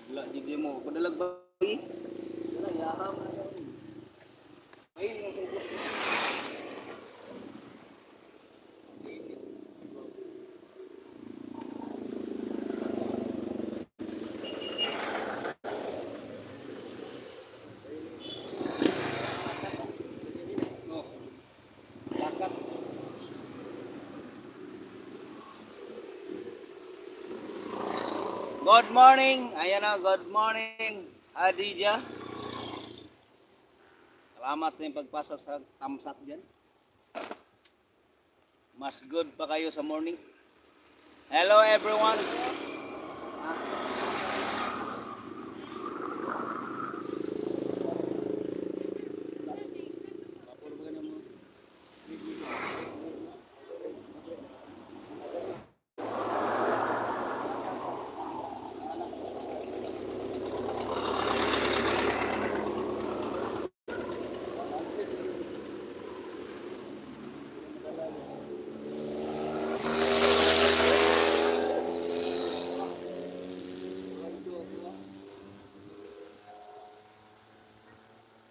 Wala di mo padalag ba? Wala yaham na sa. Ay, yung sugod. No. Lakat. Good morning. Ayan na, good morning. Adija. Salamat sa yung pagpasok sa tamsak dyan. Mas good pa kayo sa morning. Hello everyone.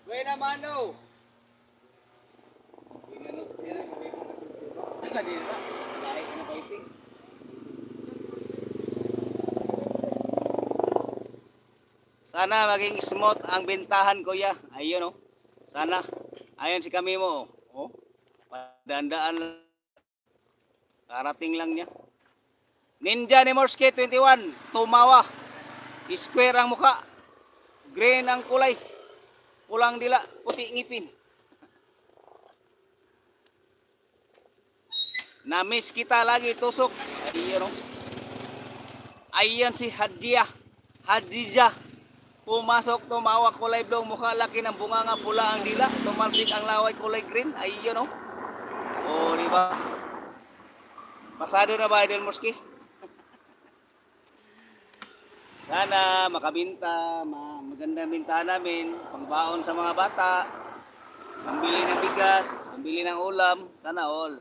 Buena mano. Sana maging smooth ang bintahan kuya. Ayun oh. Sana. Ayun si kami mo. Oh. Padandaan. Karating lang niya. Ninja ni Morske 21. Tumawa. Square ang mukha. Green ang kulay. Pulang dila, puti ngipin. Namiss kita lagi tusok. Ayun oh. Ayan si Hadija. Pumasok, tumawa, kulay blue, mukha laki ng bunganga, pula ang dila, tumalsik ang laway, kulay green. Ayun oh. Oh, di ba? Pasado na ba Idol Morske? Sana makabinta, maganda binta namin, pangbaon sa mga bata, pambili ng bigas, pambili ng ulam, sana all.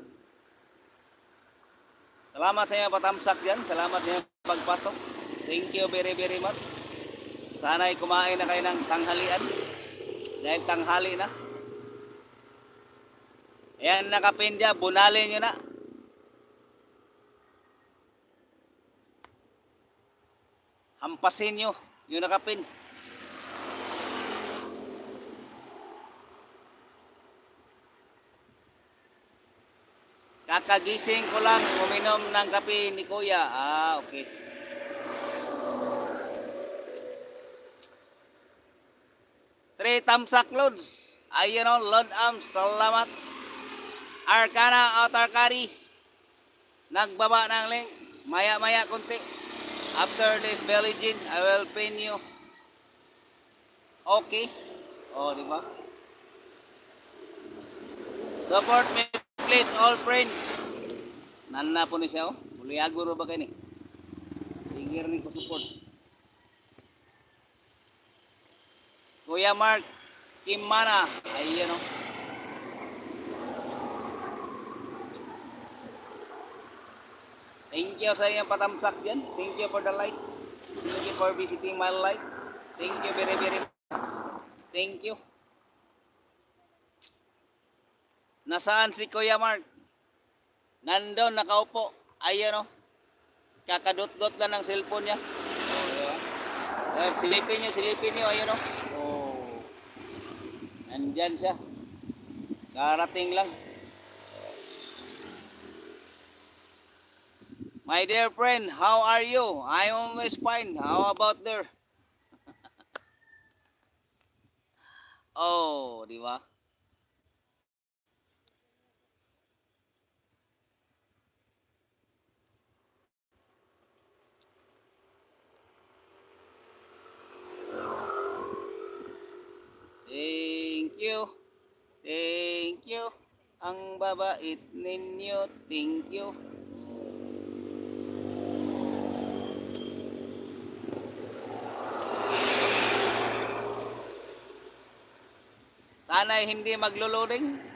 Salamat sa inyo patamsak dyan, salamat sa inyo pagpasok. Thank you very very much. Sana'y kumain na kayo ng tanghalian, dahil tanghali na. Ayan nakapindya, bunalin nyo na. Hampasin nyo yung nakapin. Kakagising ko lang uminom ng kape ni Kuya. Ah, okay. Three tamsak loads. Ayun o, load arms. Salamat. Arcana outer carry. Nagbaba ng link. Maya-maya konti. After this belly gin, I will pin you. Okay. Oh, di ba? Support me please all friends. Nana po ni siya oh. Buliago ro ba kay ni? Tingir ni ko support. Kuya Mark Kimana. Ayun oh. Thank you sa inyong patamsak dyan. Thank you for the like. Thank you for visiting my life. Thank you very very much. Thank you. Nasaan si Kuya Mark? Nandun, nakaupo. Ayan o. Kakadot-dot lang ng cellphone niya. Oh, silipin nyo. Ayan o. Oh. Nandyan siya. Karating lang. My dear friend, how are you? I'm always fine. How about there? Oh, di ba? Thank you. Thank you. Ang babait ninyo. Thank you. Sana hindi maglo-loading.